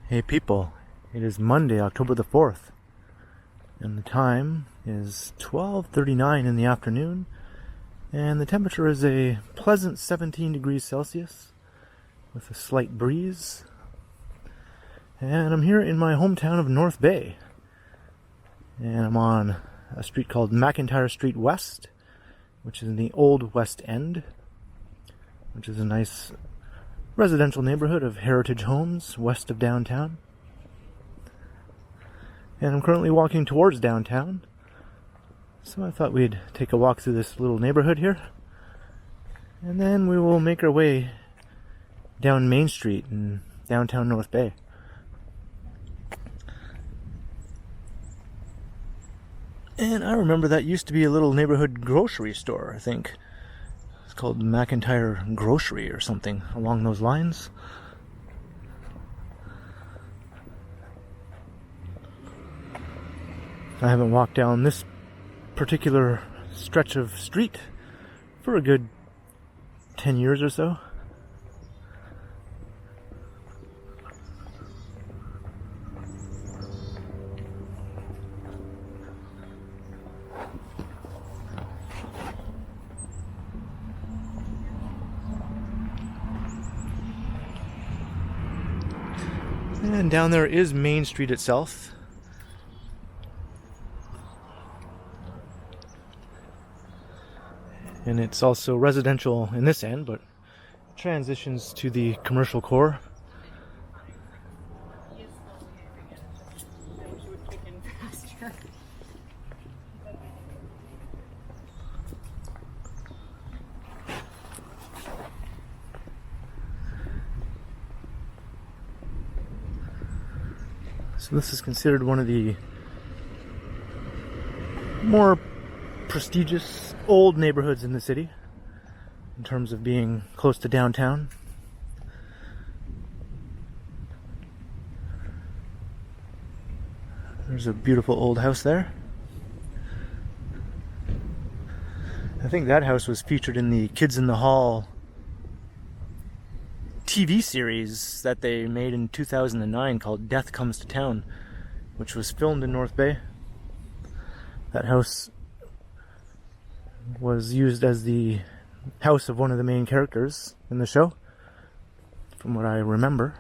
Hey people, it is Monday, October the 4th, and the time is 12:39 in the afternoon, and the temperature is a pleasant 17 degrees Celsius with a slight breeze. And I'm here in my hometown of North Bay, and I'm on a street called McIntyre Street West, which is in the Old West End, which is a nice residential neighborhood of heritage homes west of downtown. And I'm currently walking towards downtown, so I thought we'd take a walk through this little neighborhood here, and then we will make our way down Main Street in downtown North Bay. And I remember that used to be a little neighborhood grocery store, I think. It's called McIntyre Grocery or something along those lines. I haven't walked down this particular stretch of street for a good 10 years or so. And down there is Main Street itself. And it's also residential in this end, but transitions to the commercial core. So this is considered one of the more prestigious old neighborhoods in the city in terms of being close to downtown. There's a beautiful old house there. I think that house was featured in the Kids in the Hall TV series that they made in 2009 called Death Comes to Town, which was filmed in North Bay. That house was used as the house of one of the main characters in the show, from what I remember.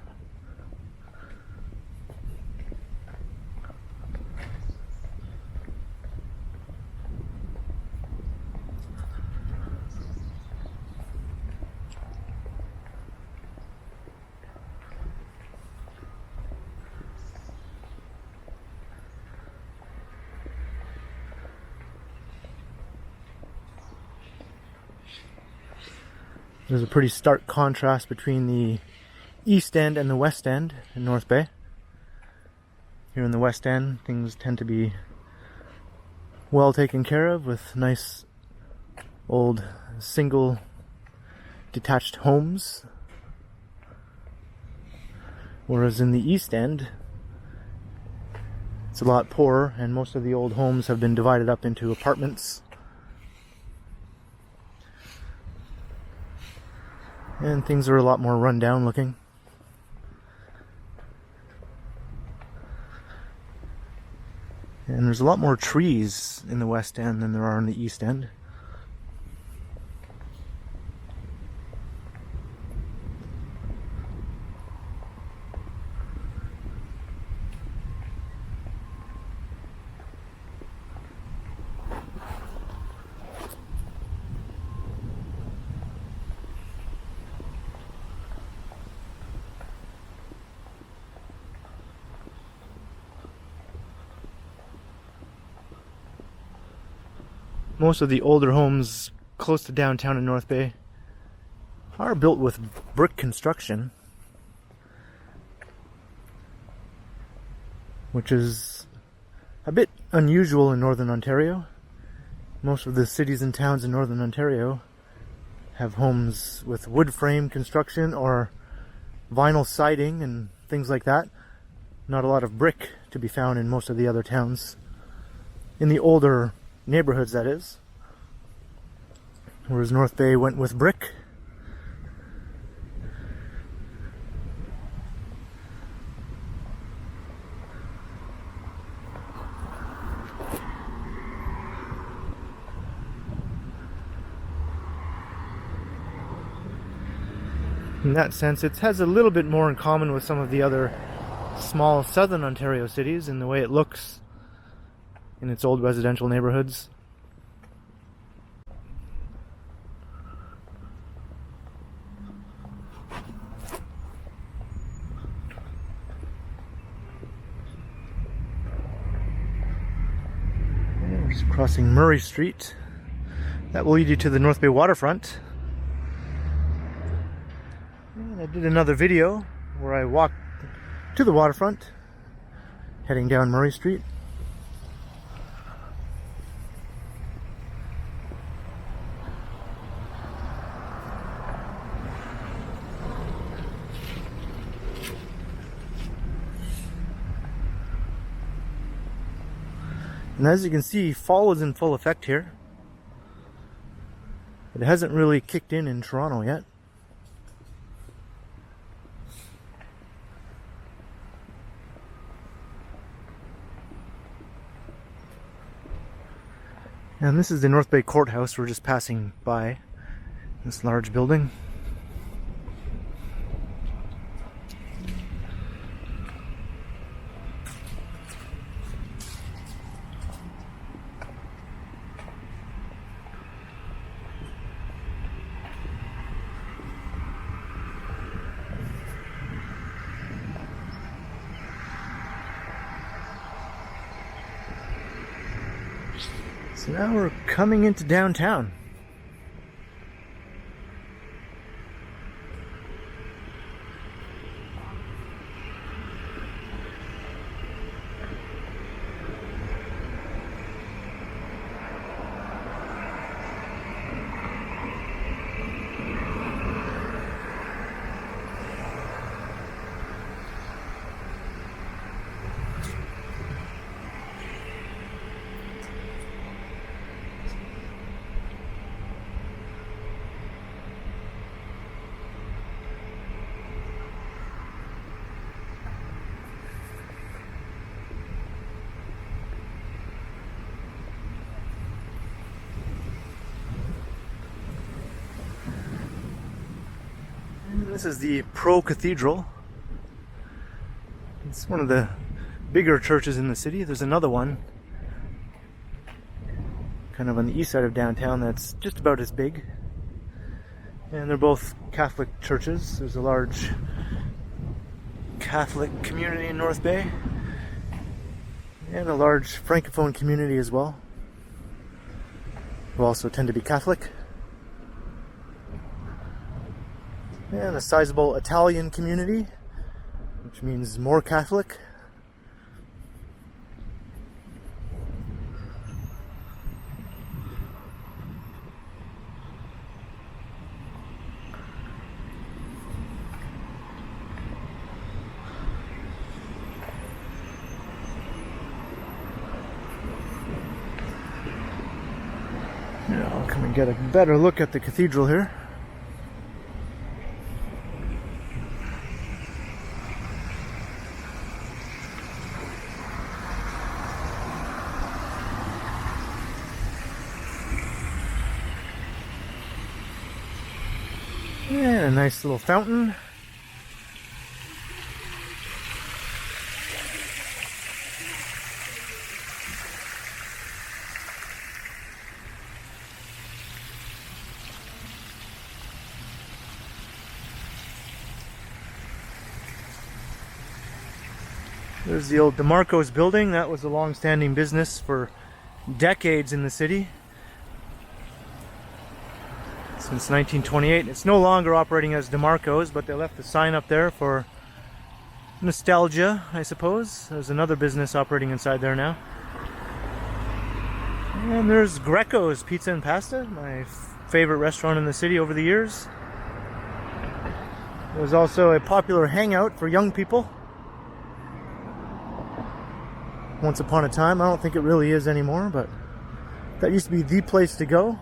There's a pretty stark contrast between the East End and the West End in North Bay. Here in the West End, things tend to be well taken care of with nice old single detached homes. Whereas in the East End, it's a lot poorer, and most of the old homes have been divided up into apartments. And things are a lot more run down looking. And there's a lot more trees in the West End than there are in the East End. Most of the older homes close to downtown in North Bay are built with brick construction, which is a bit unusual in Northern Ontario. Most of the cities and towns in Northern Ontario have homes with wood frame construction or vinyl siding and things like that. Not a lot of brick to be found in most of the other towns. In the older neighborhoods, that is. Whereas North Bay went with brick. In that sense, it has a little bit more in common with some of the other small southern Ontario cities in the way it looks in its old residential neighborhoods. And we're just crossing Murray Street. That will lead you to the North Bay waterfront. And I did another video where I walked to the waterfront, heading down Murray Street. And as you can see, fall is in full effect here. It hasn't really kicked in Toronto yet. And this is the North Bay Courthouse. We're just passing by this large building. So now we're coming into downtown. This is the Pro Cathedral. It's one of the bigger churches in the city. There's another one kind of on the east side of downtown that's just about as big. And they're both Catholic churches. There's a large Catholic community in North Bay and a large Francophone community as well, who also tend to be Catholic. And a sizable Italian community, which means more Catholic. Yeah, I'll come and get a better look at the cathedral here. And a nice little fountain. There's the old DeMarco's building. That was a long-standing business for decades in the city. Since 1928. It's no longer operating as DeMarco's, but they left the sign up there for nostalgia, I suppose. There's another business operating inside there now. And there's Greco's Pizza and Pasta, my favorite restaurant in the city over the years. It was also a popular hangout for young people once upon a time. I don't think it really is anymore, but that used to be the place to go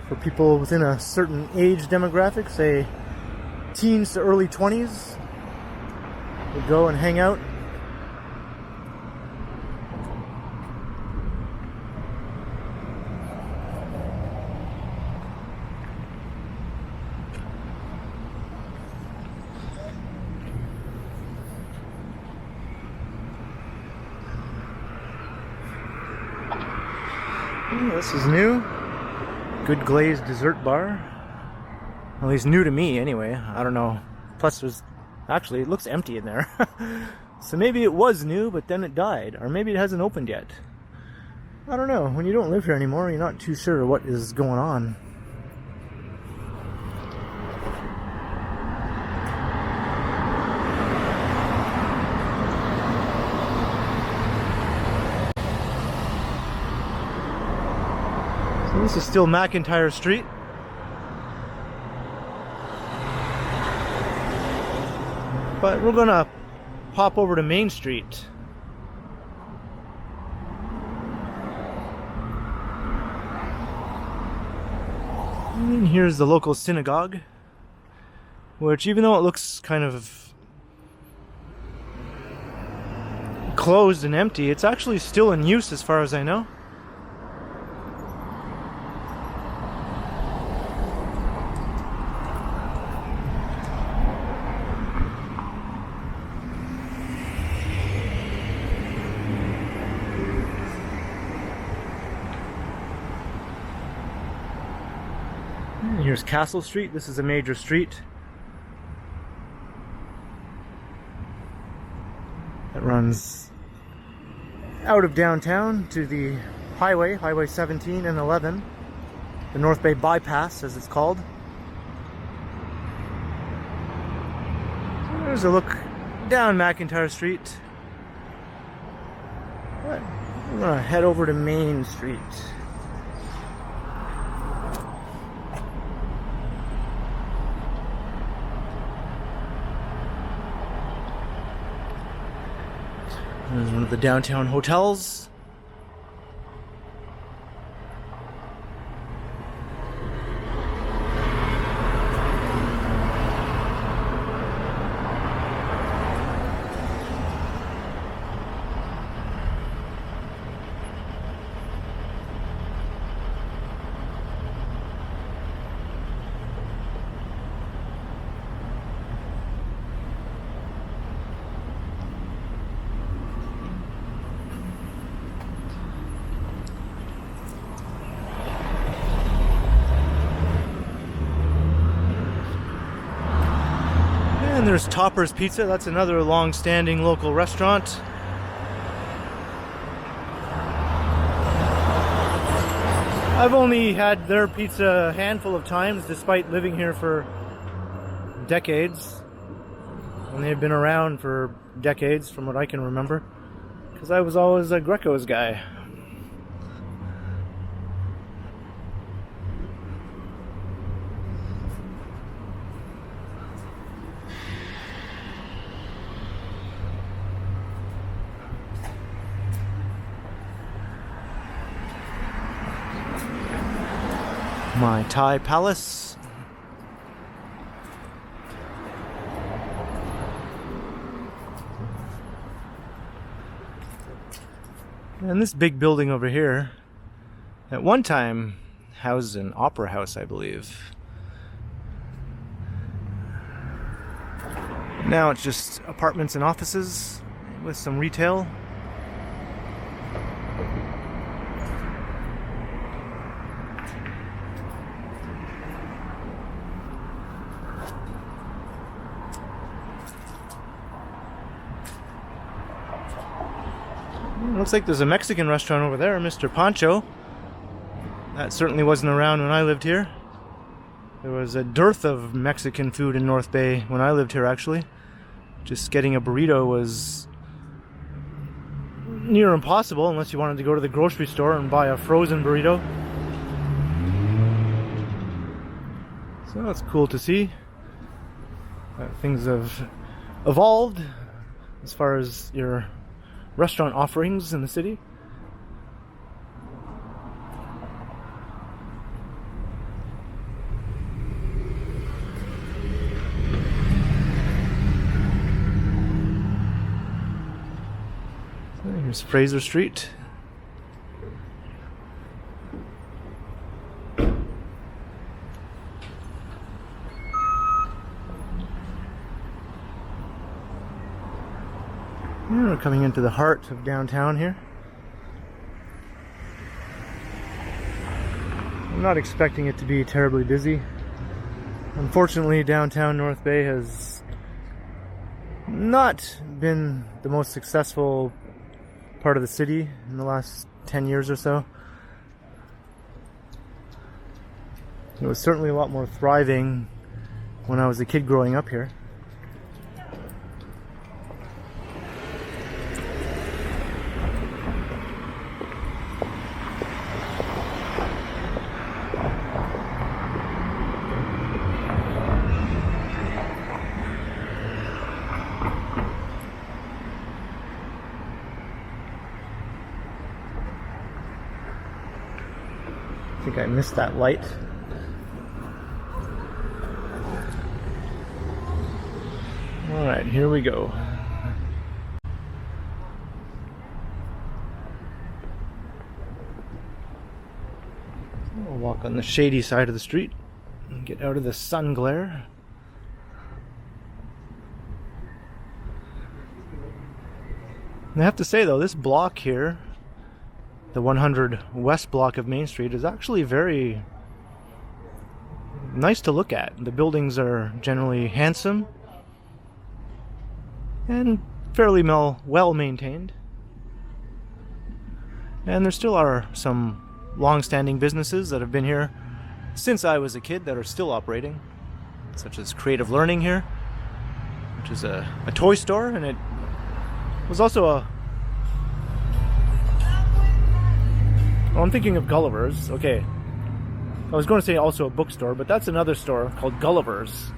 for people within a certain age demographic, say teens to early 20s, would go and hang out. This is new. Good glazed dessert bar. At least new to me anyway. I don't know. Plus there's... Actually, it looks empty in there. So maybe it was new, but then it died. Or maybe it hasn't opened yet. I don't know. When you don't live here anymore, you're not too sure what is going on. So this is still McIntyre Street. But we're gonna pop over to Main Street. And here's the local synagogue, which, even though it looks kind of closed and empty, it's actually still in use as far as I know. Here's Castle Street. This is a major street that runs out of downtown to the Highway 17 and 11, the North Bay Bypass as it's called. So there's a look down McIntyre Street. But we're gonna head over to Main Street. There's one of the downtown hotels. And there's Topper's Pizza. That's another long-standing local restaurant. I've only had their pizza a handful of times, despite living here for decades. And they've been around for decades, from what I can remember, because I was always a Greco's guy. My Thai Palace. And this big building over here, at one time housed an opera house, I believe. Now it's just apartments and offices with some retail. Looks like there's a Mexican restaurant over there, Mr. Pancho. That certainly wasn't around when I lived here. There was a dearth of Mexican food in North Bay when I lived here, actually. Just getting a burrito was near impossible unless you wanted to go to the grocery store and buy a frozen burrito. So that's cool to see. Things have evolved as far as your restaurant offerings in the city. So here's Fraser Street. We're coming into the heart of downtown here. I'm not expecting it to be terribly busy. Unfortunately, downtown North Bay has not been the most successful part of the city in the last 10 years or so. It was certainly a lot more thriving when I was a kid growing up here. I think I missed that light. Alright, here we go. We'll walk on the shady side of the street and get out of the sun glare. And I have to say though, this block here, the 100 West block of Main Street, is actually very nice to look at. The buildings are generally handsome and fairly well maintained. And there still are some long-standing businesses that have been here since I was a kid that are still operating, such as Creative Learning here, which is a toy store, and it was also a... Well, I'm thinking of Gulliver's. Okay. I was going to say also a bookstore, but that's another store called Gulliver's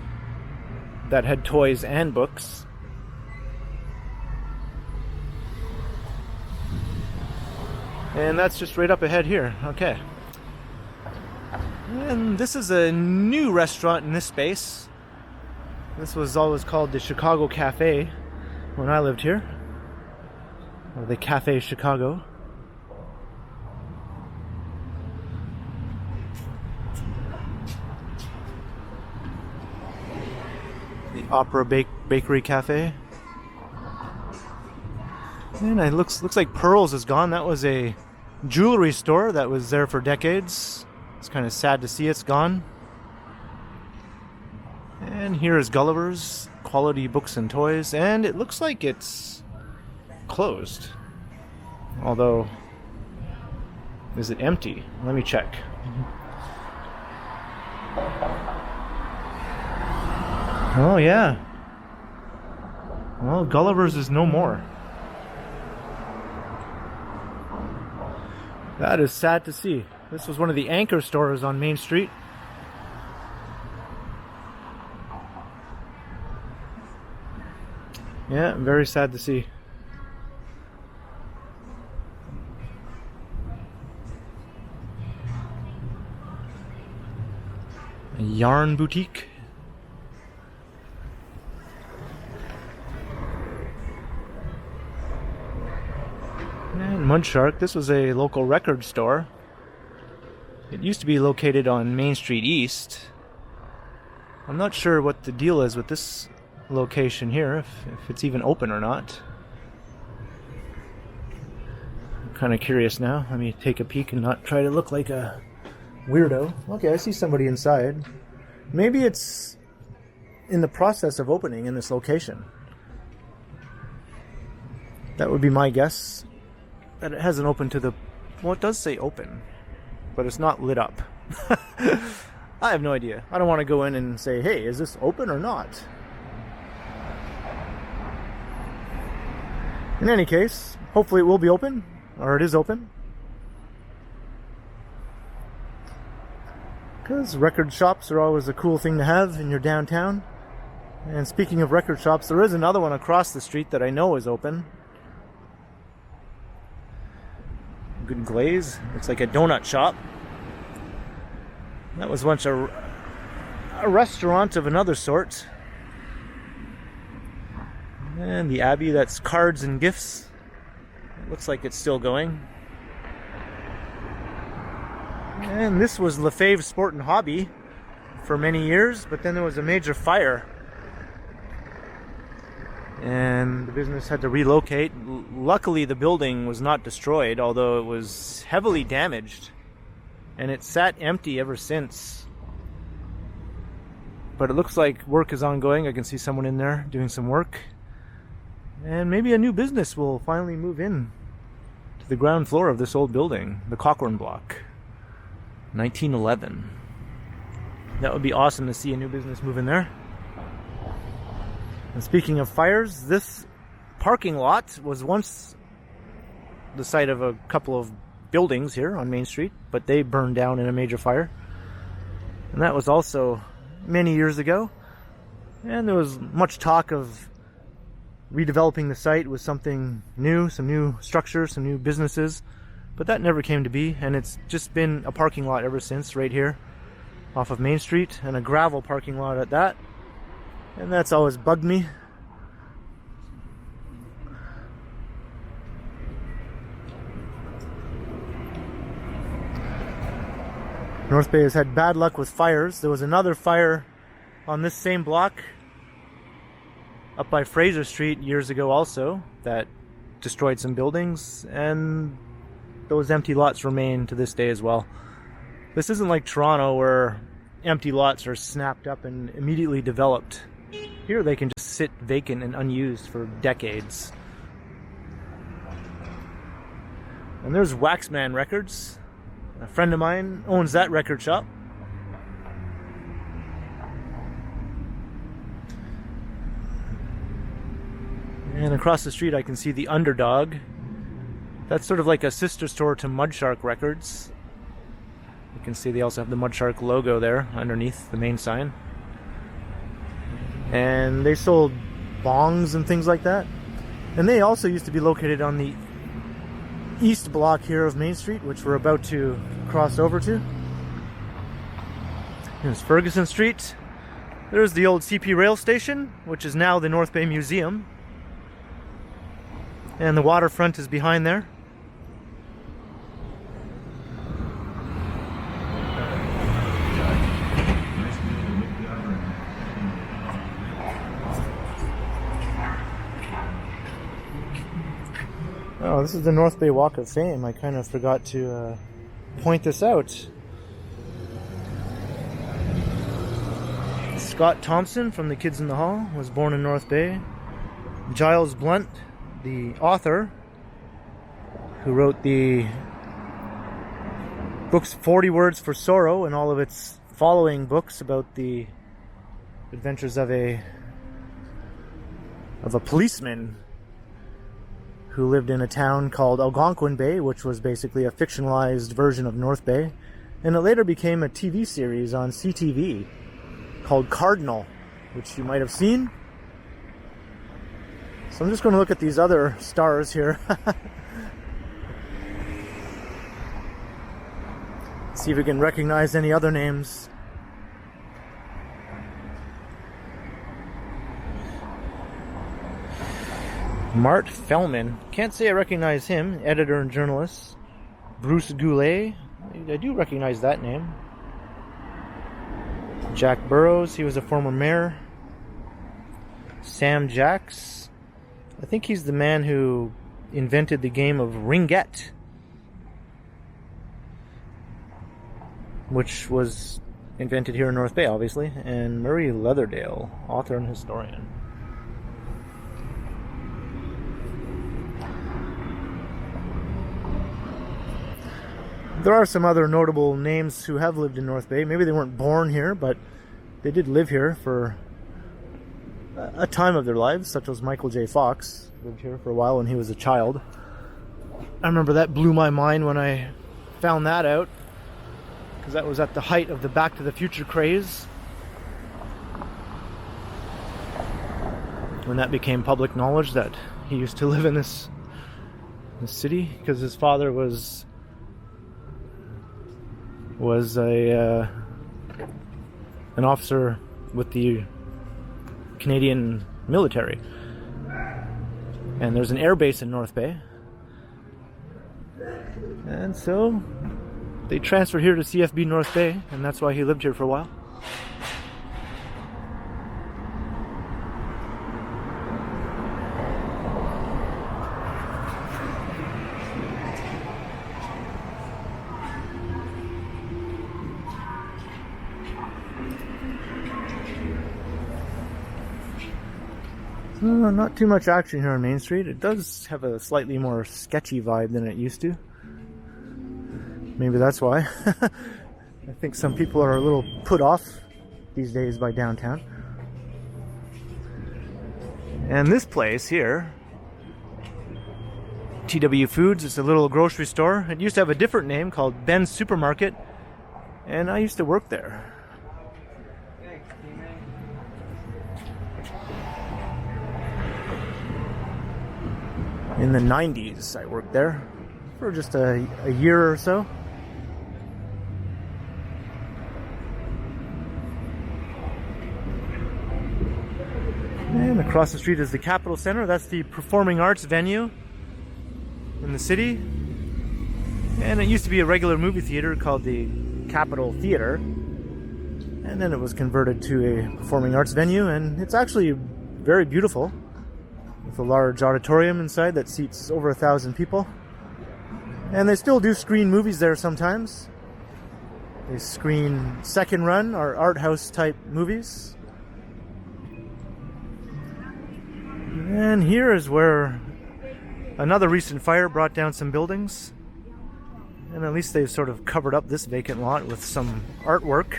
that had toys and books. And that's just right up ahead here. Okay. And this is a new restaurant in this space. This was always called the Chicago Cafe when I lived here. Or the Cafe Chicago. The Opera Bakery Cafe. And it looks like Pearls is gone. That was a jewelry store that was there for decades. It's kind of sad to see it's gone. And here is Gulliver's, Quality Books and Toys, and it looks like it's closed. Although, is it empty? Let me check. Oh yeah. Well, Gulliver's is no more. That is sad to see. This was one of the anchor stores on Main Street. Yeah, very sad to see. A yarn boutique. And Mudshark, this was a local record store. It used to be located on Main Street East. I'm not sure what the deal is with this location here, if it's even open or not. I'm kind of curious now. Let me take a peek and not try to look like a weirdo. Okay, I see somebody inside. Maybe it's in the process of opening in this location. That would be my guess. That it hasn't opened to the... Well, it does say open, but it's not lit up. I have no idea. I don't want to go in and say, hey, is this open or not? In any case, hopefully it will be open, or it is open. Because record shops are always a cool thing to have in your downtown. And speaking of record shops, there is another one across the street that I know is open. Good glaze. Looks like a donut shop. That was once a restaurant of another sort. And the Abbey, that's cards and gifts. It looks like it's still going. And this was Lefebvre Sport and Hobby for many years, but then there was a major fire. And the business had to relocate. Luckily, the building was not destroyed, although it was heavily damaged and it sat empty ever since. But it looks like work is ongoing. I can see someone in there doing some work. And maybe a new business will finally move in to the ground floor of this old building, the Cochrane Block, 1911. That would be awesome to see a new business move in there. And speaking of fires, this parking lot was once the site of a couple of buildings here on Main Street, but they burned down in a major fire. And that was also many years ago. And there was much talk of redeveloping the site with something new, some new structures, some new businesses, but that never came to be, and it's just been a parking lot ever since, right here off of Main Street, and a gravel parking lot at that. And that's always bugged me. North Bay has had bad luck with fires. There was another fire on this same block up by Fraser Street years ago also that destroyed some buildings, and those empty lots remain to this day as well. This isn't like Toronto where empty lots are snapped up and immediately developed. Here they can just sit vacant and unused for decades. And there's Waxman Records. A friend of mine owns that record shop. And across the street I can see the Underdog. That's sort of like a sister store to Mudshark Records. You can see they also have the Mudshark logo there underneath the main sign. And they sold bongs and things like that. And they also used to be located on the east block here of Main Street, which we're about to cross over to. Here's Ferguson Street. There's the old CP rail station, which is now the North Bay Museum. And the waterfront is behind there. Oh, this is the North Bay Walk of Fame. I kind of forgot to point this out. Scott Thompson from The Kids in the Hall was born in North Bay. Giles Blunt, the author, who wrote the books 40 Words for Sorrow and all of its following books about the adventures of a policeman who lived in a town called Algonquin Bay, which was basically a fictionalized version of North Bay. And it later became a TV series on CTV called Cardinal, which you might have seen. So I'm just going to look at these other stars here. See if we can recognize any other names. Mart Fellman. Can't say I recognize him. Editor and journalist. Bruce Goulet. I do recognize that name. Jack Burrows. He was a former mayor. Sam Jacks. I think he's the man who invented the game of Ringette, which was invented here in North Bay, obviously. And Murray Leatherdale, author and historian. There are some other notable names who have lived in North Bay. Maybe they weren't born here, but they did live here for a time of their lives, such as Michael J. Fox. Lived here for a while when he was a child. I remember that blew my mind when I found that out, because that was at the height of the Back to the Future craze, when that became public knowledge that he used to live in this city, because his father was an officer with the Canadian military. And there's an air base in North Bay. And so they transferred here to CFB North Bay, and that's why he lived here for a while. Not too much action here on Main Street. It does have a slightly more sketchy vibe than it used to. Maybe that's why. I think some people are a little put off these days by downtown. And this place here, TW Foods, it's a little grocery store. It used to have a different name called Ben's Supermarket, and I used to work there. In the 90s, I worked there for just a year or so. And across the street is the Capitol Center. That's the performing arts venue in the city. And it used to be a regular movie theater called the Capitol Theater. And then it was converted to a performing arts venue, and it's actually very beautiful, with a large auditorium inside that seats over 1,000 people. And they still do screen movies there sometimes. They screen second run or art house type movies. And here is where another recent fire brought down some buildings. And at least they've sort of covered up this vacant lot with some artwork.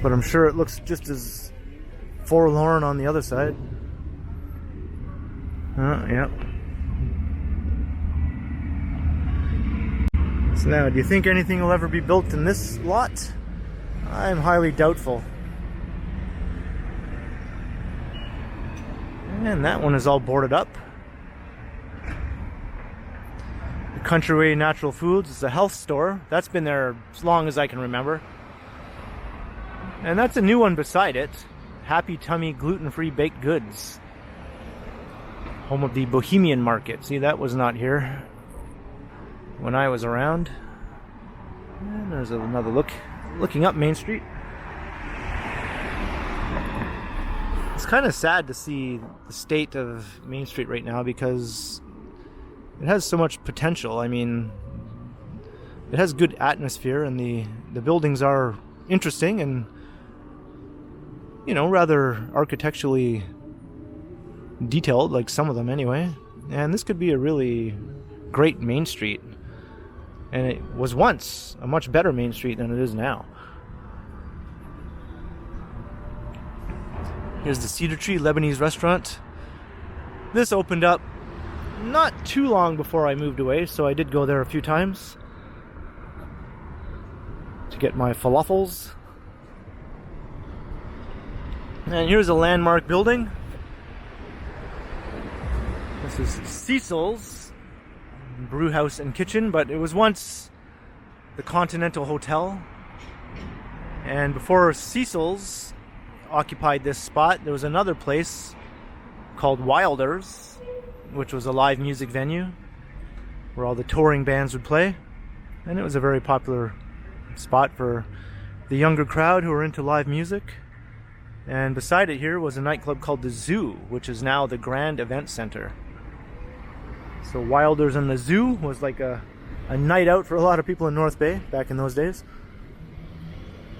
But I'm sure it looks just as forlorn on the other side. Yep. So now, do you think anything will ever be built in this lot? I'm highly doubtful. And that one is all boarded up. The Countryway Natural Foods is a health store. That's been there as long as I can remember. And that's a new one beside it. Happy Tummy Gluten-Free Baked Goods. Home of the Bohemian Market. See, that was not here when I was around. And there's another look. Looking up Main Street. It's kind of sad to see the state of Main Street right now because it has so much potential. I mean, it has good atmosphere and the buildings are interesting and, you know, rather architecturally detailed, like some of them anyway. And this could be a really great Main Street. And it was once a much better Main Street than it is now. Here's the Cedar Tree Lebanese restaurant. This opened up not too long before I moved away, so I did go there a few times to get my falafels. And here's a landmark building. This is Cecil's brew house and kitchen, but it was once the Continental Hotel. And before Cecil's occupied this spot, there was another place called Wilder's, which was a live music venue where all the touring bands would play. And it was a very popular spot for the younger crowd who were into live music. And beside it here was a nightclub called the Zoo, which is now the Grand Event Center. So Wilder's and the Zoo was like a night out for a lot of people in North Bay back in those days.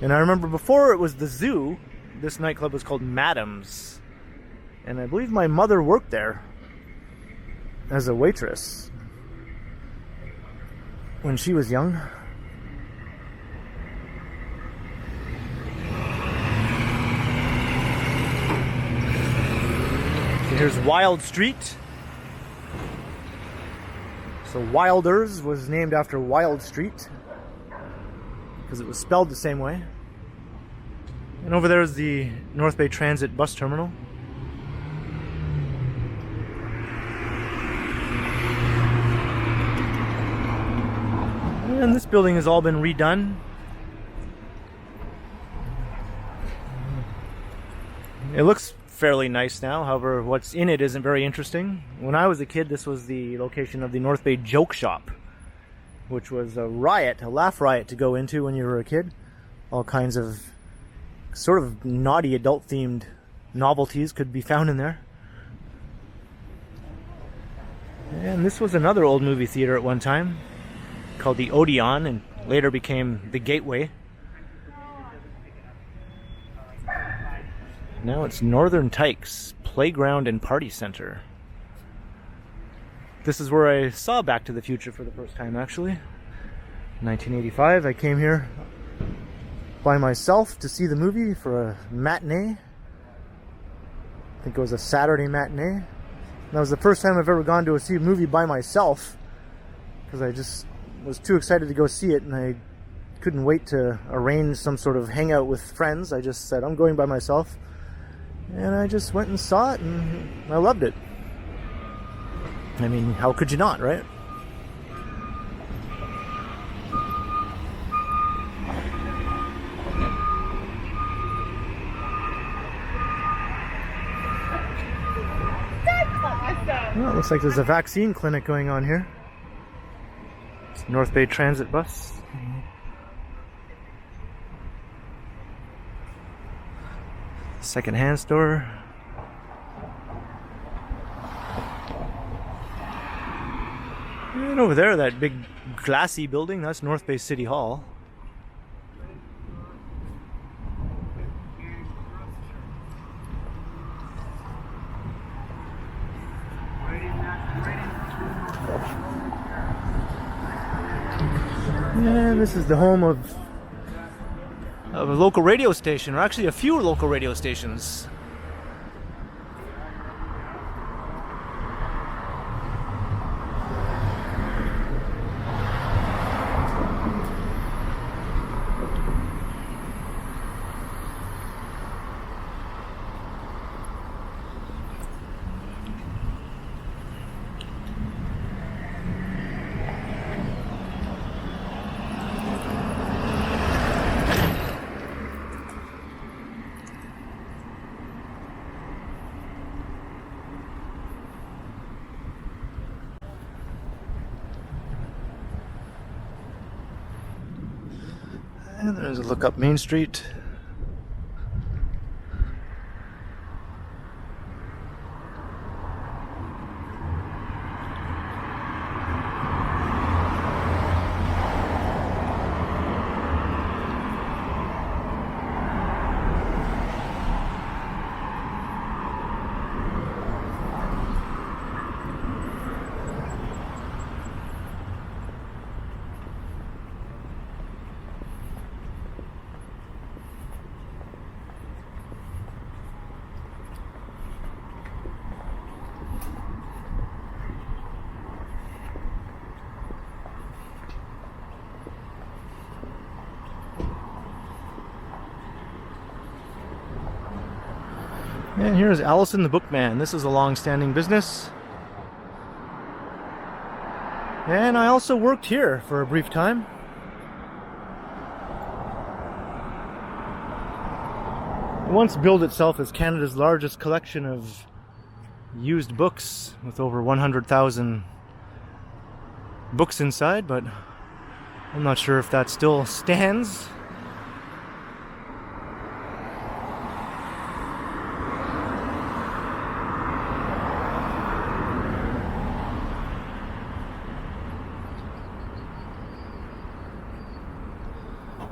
And I remember before it was the Zoo, this nightclub was called Madam's. And I believe my mother worked there as a waitress when she was young. Here's Wyld Street. So Wilder's was named after Wyld Street because it was spelled the same way. And over there is the North Bay Transit bus terminal. And this building has all been redone. It looks fairly nice now, however what's in it isn't very interesting. When I was a kid, this was the location of the North Bay Joke Shop, which was a riot, a laugh riot to go into when you were a kid. All kinds of sort of naughty adult themed novelties could be found in there. And this was another old movie theater at one time called the Odeon and later became the Gateway. Now it's Northern Tykes Playground and Party Center. This is where I saw Back to the Future for the first time, actually. 1985, I came here by myself to see the movie for a matinee. I think it was a Saturday matinee. And that was the first time I've ever gone to see a movie by myself, because I just was too excited to go see it, and I couldn't wait to arrange some sort of hangout with friends. I just said, I'm going by myself. And I just went and saw it, and I loved it. I mean, how could you not, right? Well, it looks like there's a vaccine clinic going on here. It's North Bay Transit bus. Second-hand store. And over there, that big glassy building, that's North Bay City Hall. And this is the home of a local radio station, or actually a few local radio stations. And there's a look up Main Street. And here's Allison the Bookman. This is a long-standing business. And I also worked here for a brief time. It once billed itself as Canada's largest collection of used books, with over 100,000 books inside, but I'm not sure if that still stands.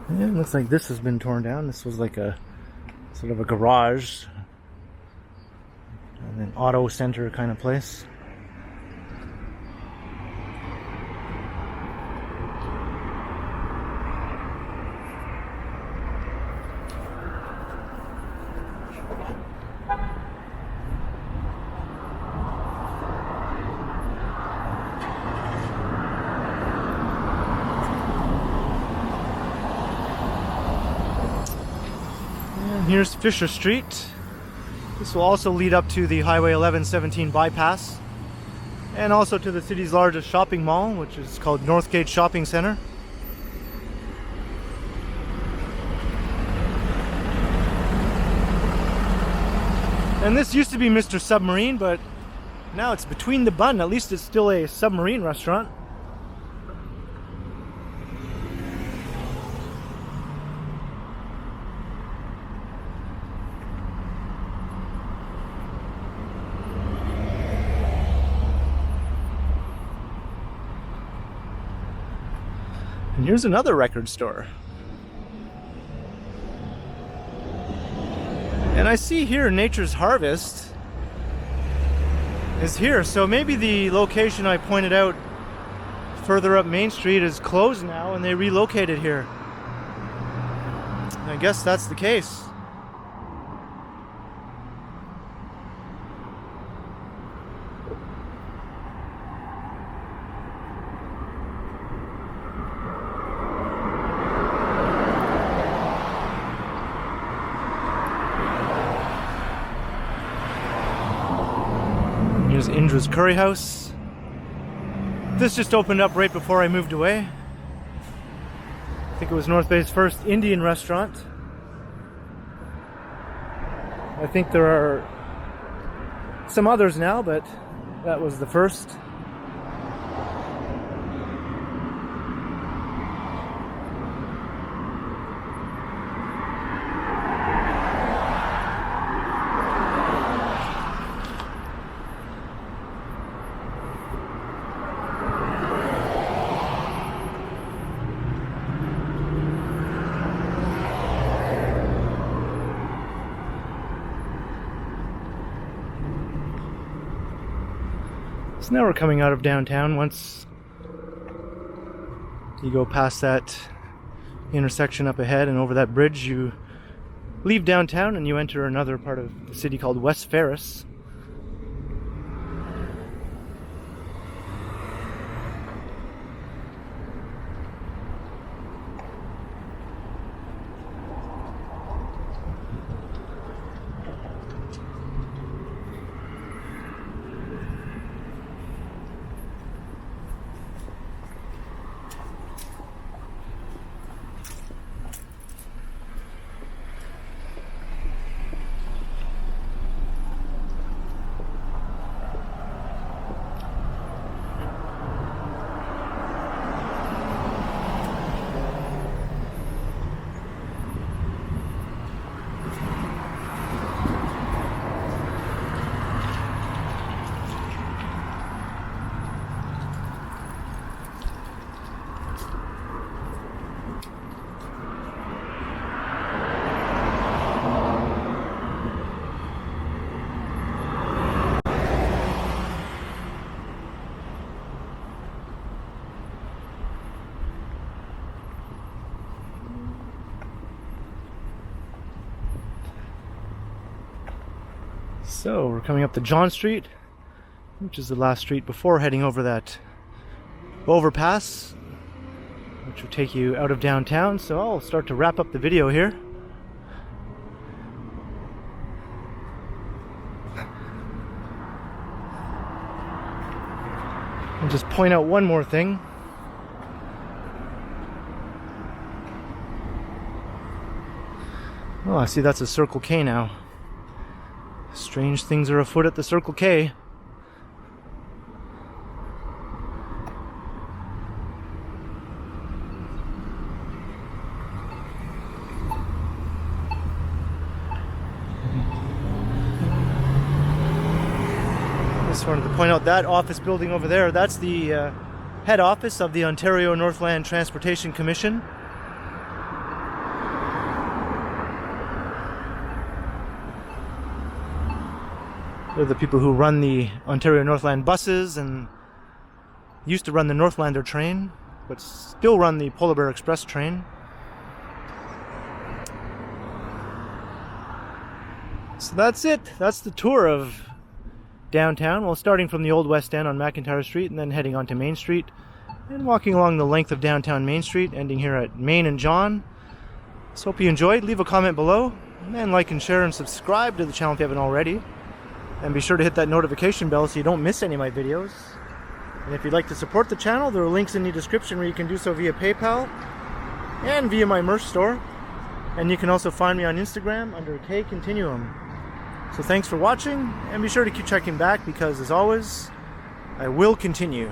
Yeah, it looks like this has been torn down. This was like a sort of a garage and an auto center kind of place. Here's Fisher Street. This will also lead up to the Highway 1117 bypass, and also to the city's largest shopping mall, which is called Northgate Shopping Center. And this used to be Mr. Submarine, but now it's Between the Bun. At least it's still a submarine restaurant. And here's another record store. And I see here Nature's Harvest is here, so maybe the location I pointed out further up Main Street is closed now and they relocated here. I guess that's the case. Here's Indra's Curry House. This just opened up right before I moved away. I think it was North Bay's first Indian restaurant. I think there are some others now, but that was the first. So now we're coming out of downtown. Once you go past that intersection up ahead and over that bridge, you leave downtown and you enter another part of the city called West Ferris. So we're coming up to John Street, which is the last street before heading over that overpass, which will take you out of downtown. So I'll start to wrap up the video here. I'll just point out one more thing. Oh, I see that's a Circle K now. Strange things are afoot at the Circle K. Just wanted to point out that office building over there, that's the head office of the Ontario Northland Transportation Commission. They're the people who run the Ontario Northland buses and used to run the Northlander train, but still run the Polar Bear Express train. So that's it. That's the tour of downtown. Well, starting from the Old West End on McIntyre Street and then heading onto Main Street and walking along the length of downtown Main Street, ending here at Main and John. So hope you enjoyed. Leave a comment below and like and share and subscribe to the channel if you haven't already. And be sure to hit that notification bell so you don't miss any of my videos. And if you'd like to support the channel, there are links in the description where you can do so via PayPal and via my merch store. And you can also find me on Instagram under K Continuum. So thanks for watching, and be sure to keep checking back because, as always, I will continue.